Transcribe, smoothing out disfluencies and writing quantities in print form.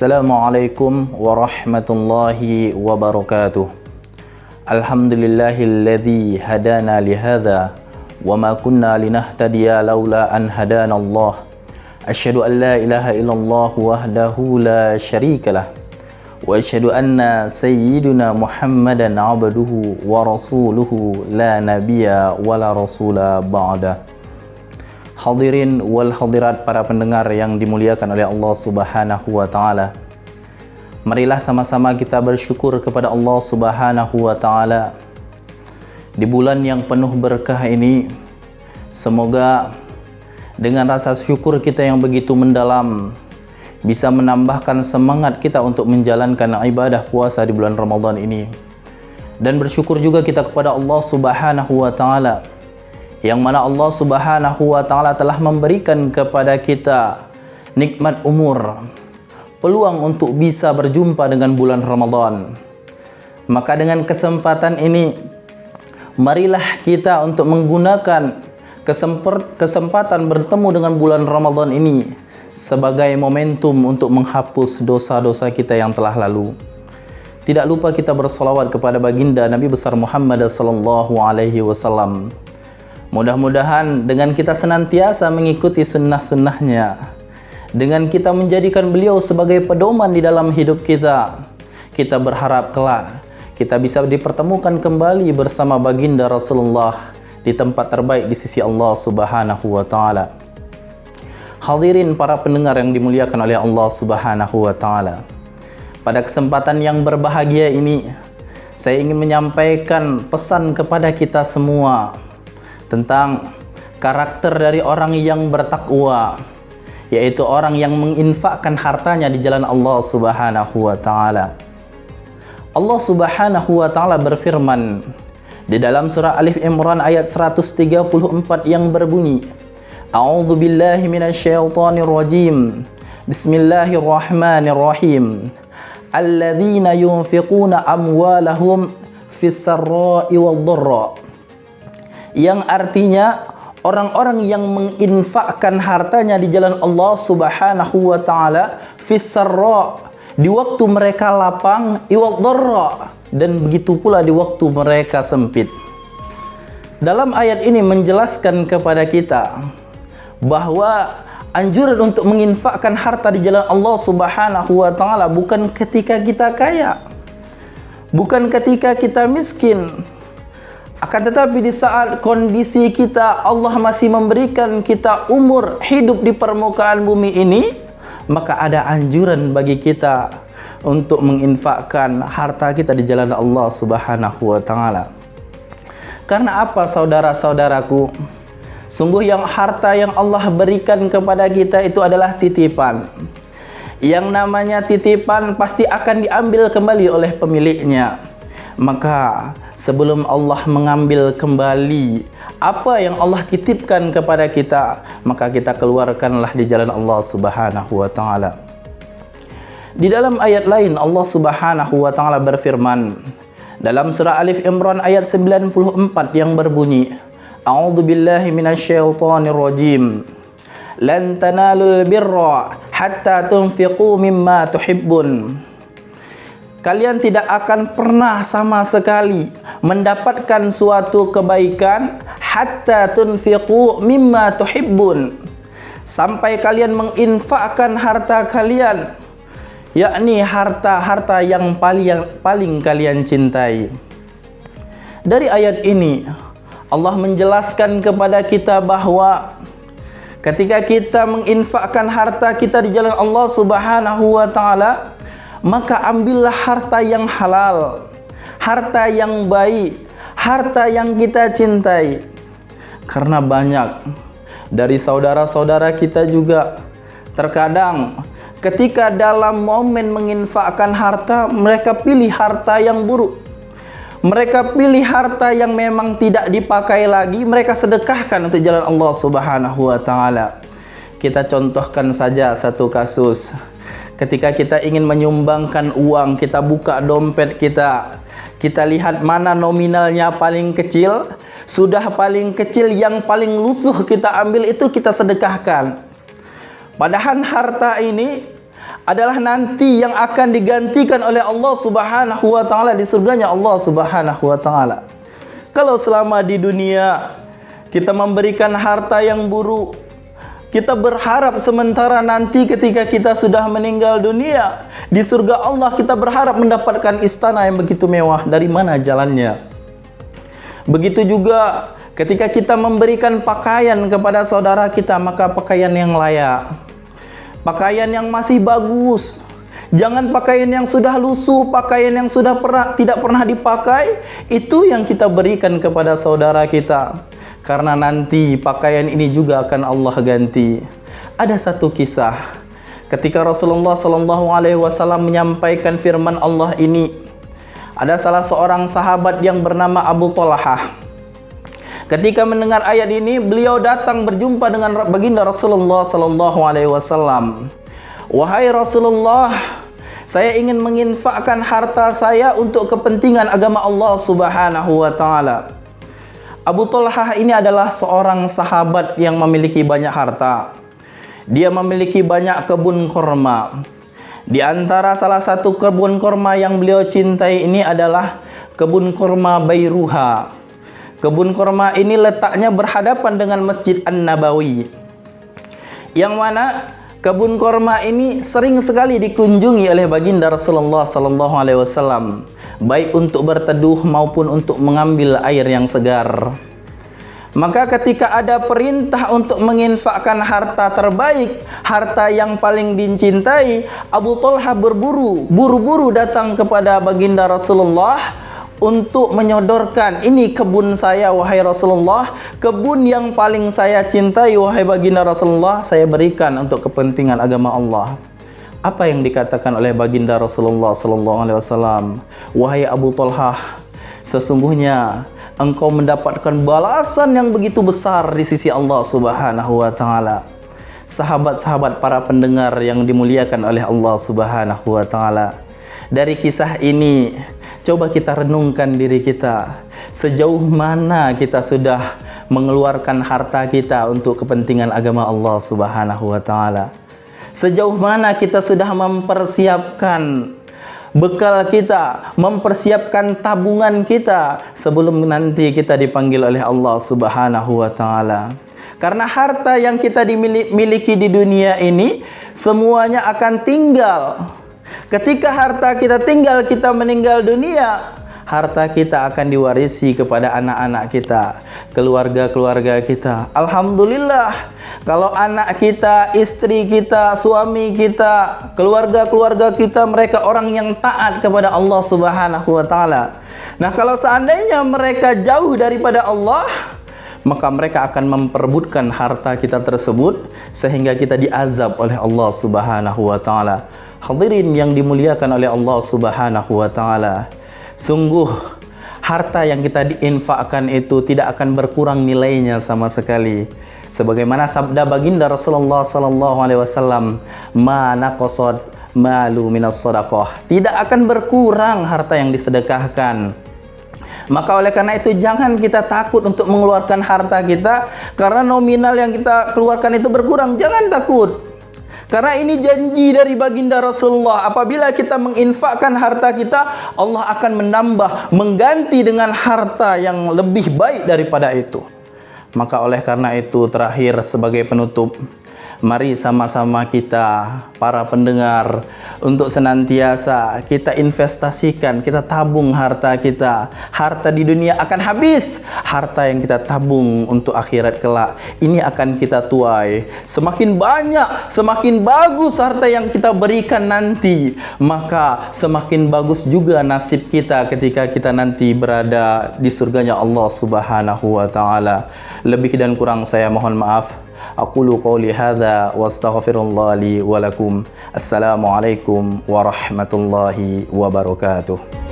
Assalamualaikum warahmatullahi wabarakatuh. Alhamdulillahilladzi hadana lihadza wa ma kunna linahtadiya laula an hadana Allah. Asyhadu an la ilaha illallah wahdahu la syarikalah wa asyhadu anna sayyiduna Muhammadan abduhu wa rasuluhu la nabiyya wa la rasula ba'da. Hadirin wal hadirat, para pendengar yang dimuliakan oleh Allah Subhanahu wa taala. Marilah sama-sama kita bersyukur kepada Allah Subhanahu wa taala di bulan yang penuh berkah ini. Semoga dengan rasa syukur kita yang begitu mendalam bisa menambahkan semangat kita untuk menjalankan ibadah puasa di bulan Ramadan ini. Dan bersyukur juga kita kepada Allah Subhanahu wa taala, yang mana Allah Subhanahu wa taala telah memberikan kepada kita nikmat umur, peluang untuk bisa berjumpa dengan bulan Ramadan. Maka dengan kesempatan ini, marilah kita untuk menggunakan kesempatan bertemu dengan bulan Ramadan ini sebagai momentum untuk menghapus dosa-dosa kita yang telah lalu. Tidak lupa kita bersolawat kepada baginda Nabi besar Muhammad sallallahu alaihi wasallam. Mudah-mudahan dengan kita senantiasa mengikuti sunnah-sunnahnya, dengan kita menjadikan beliau sebagai pedoman di dalam hidup kita, kita berharap kelak kita bisa dipertemukan kembali bersama baginda Rasulullah di tempat terbaik di sisi Allah Subhanahu wa taala. Hadirin para pendengar yang dimuliakan oleh Allah Subhanahu wa taala. Pada kesempatan yang berbahagia ini, saya ingin menyampaikan pesan kepada kita semua tentang karakter dari orang yang bertakwa, yaitu orang yang menginfakkan hartanya di jalan Allah Subhanahu wa taala. Allah Subhanahu wa taala berfirman di dalam surah Alif Imran ayat 134 yang berbunyi, A'udzu billahi minasyaitonir rajim. Bismillahirrahmanirrahim. Alladzina yunfiquna amwalahum fis sarra'i wad dharra. Yang artinya orang-orang yang menginfakkan hartanya di jalan Allah Subhanahu wa taala fis-sarra, di waktu mereka lapang, iwad dharra, dan begitu pula di waktu mereka sempit. Dalam ayat ini menjelaskan kepada kita bahwa anjuran untuk menginfakkan harta di jalan Allah Subhanahu wa taala bukan ketika kita kaya, bukan ketika kita miskin. Akan tetapi di saat kondisi kita, Allah masih memberikan kita umur hidup di permukaan bumi ini, maka ada anjuran bagi kita untuk menginfakkan harta kita di jalan Allah Subhanahu wa taala. Karena apa, saudara-saudaraku? Sungguh yang harta yang Allah berikan kepada kita itu adalah titipan. Yang namanya titipan pasti akan diambil kembali oleh pemiliknya. Maka sebelum Allah mengambil kembali apa yang Allah titipkan kepada kita, maka kita keluarkanlah di jalan Allah Subhanahu wa taala. Di dalam ayat lain Allah Subhanahu wa taala berfirman dalam surah Alif Imran ayat 94 yang berbunyi, A'udzu billahi minasyaitonir rajim. Lan tanalul birra hatta tunfiqu mimma tuhibbun. Kalian tidak akan pernah sama sekali mendapatkan suatu kebaikan hatta tunfiqu mimma tuhibbun, sampai kalian menginfakkan harta kalian, yakni harta-harta yang paling kalian cintai. Dari ayat ini Allah menjelaskan kepada kita bahwa ketika kita menginfakkan harta kita di jalan Allah Subhanahu wa taala, maka ambillah harta yang halal, harta yang baik, harta yang kita cintai. Karena banyak dari saudara-saudara kita juga terkadang ketika dalam momen menginfakkan harta, mereka pilih harta yang buruk. Mereka pilih harta yang memang tidak dipakai lagi, mereka sedekahkan untuk jalan Allah Subhanahu wa taala. Kita contohkan saja satu kasus. Ketika kita ingin menyumbangkan uang, kita buka dompet kita, kita lihat mana nominalnya paling kecil, sudah paling kecil yang paling lusuh kita ambil itu kita sedekahkan. Padahal harta ini adalah nanti yang akan digantikan oleh Allah Subhanahu wa taala di surganya Allah Subhanahu wa taala. Kalau selama di dunia kita memberikan harta yang buruk, kita berharap sementara nanti ketika kita sudah meninggal dunia, di surga Allah kita berharap mendapatkan istana yang begitu mewah. Dari mana jalannya? Begitu juga ketika kita memberikan pakaian kepada saudara kita, maka pakaian yang layak, pakaian yang masih bagus. Jangan pakaian yang sudah lusuh, pakaian yang sudah tidak pernah dipakai, itu yang kita berikan kepada saudara kita. Karena nanti pakaian ini juga akan Allah ganti. Ada satu kisah ketika Rasulullah SAW menyampaikan firman Allah ini. Ada salah seorang sahabat yang bernama Abu Talhah. Ketika mendengar ayat ini, beliau datang berjumpa dengan baginda Rasulullah SAW. Wahai Rasulullah, saya ingin menginfakkan harta saya untuk kepentingan agama Allah Subhanahu wa taala. Abu Talhah ini adalah seorang sahabat yang memiliki banyak harta. Dia memiliki banyak kebun korma. Di antara salah satu kebun korma yang beliau cintai ini adalah kebun korma Bayruha. Kebun korma ini letaknya berhadapan dengan Masjid An-Nabawi, yang mana kebun korma ini sering sekali dikunjungi oleh baginda Rasulullah SAW, baik untuk berteduh maupun untuk mengambil air yang segar. Maka ketika ada perintah untuk menginfakkan harta terbaik, harta yang paling dicintai, Abu Talhah buru-buru datang kepada baginda Rasulullah untuk menyodorkan, ini kebun saya wahai Rasulullah, kebun yang paling saya cintai wahai baginda Rasulullah, saya berikan untuk kepentingan agama Allah. Apa yang dikatakan oleh baginda Rasulullah SAW? Wahai Abu Talhah, sesungguhnya engkau mendapatkan balasan yang begitu besar di sisi Allah Subhanahu wa taala. Sahabat-sahabat para pendengar yang dimuliakan oleh Allah Subhanahu wa taala, dari kisah ini coba kita renungkan diri kita. Sejauh mana kita sudah mengeluarkan harta kita untuk kepentingan agama Allah Subhanahu wa taala? Sejauh mana kita sudah mempersiapkan bekal kita, mempersiapkan tabungan kita sebelum nanti kita dipanggil oleh Allah Subhanahu wa taala? Karena harta yang kita miliki di dunia ini semuanya akan tinggal. Ketika harta kita tinggal, kita meninggal dunia, harta kita akan diwarisi kepada anak-anak kita, keluarga-keluarga kita. Alhamdulillah, kalau anak kita, istri kita, suami kita, keluarga-keluarga kita, mereka orang yang taat kepada Allah Subhanahu wa taala. Nah, kalau seandainya mereka jauh daripada Allah, maka mereka akan memperebutkan harta kita tersebut sehingga kita diazab oleh Allah Subhanahu wa taala. Hadirin yang dimuliakan oleh Allah Subhanahu wa taala, sungguh harta yang kita diinfakkan itu tidak akan berkurang nilainya sama sekali. Sebagaimana sabda baginda Rasulullah SAW, "Ma naqasad malu minas shadaqah." Tidak akan berkurang harta yang disedekahkan. Maka oleh karena itu jangan kita takut untuk mengeluarkan harta kita karena nominal yang kita keluarkan itu berkurang. Jangan takut. Karena ini janji dari baginda Rasulullah, apabila kita menginfakkan harta kita, Allah akan menambah, mengganti dengan harta yang lebih baik daripada itu. Maka oleh karena itu, terakhir sebagai penutup, mari sama-sama kita, para pendengar, untuk senantiasa kita investasikan, kita tabung harta kita. Harta di dunia akan habis, harta yang kita tabung untuk akhirat kelak, ini akan kita tuai. Semakin banyak, semakin bagus harta yang kita berikan nanti, maka semakin bagus juga nasib kita ketika kita nanti berada di surganya Allah Subhanahu wa taala. Lebih dan kurang saya mohon maaf. Aqulu qawli hadza wa astaghfirullah li wa lakum. Assalamualaikum warahmatullahi wabarakatuh.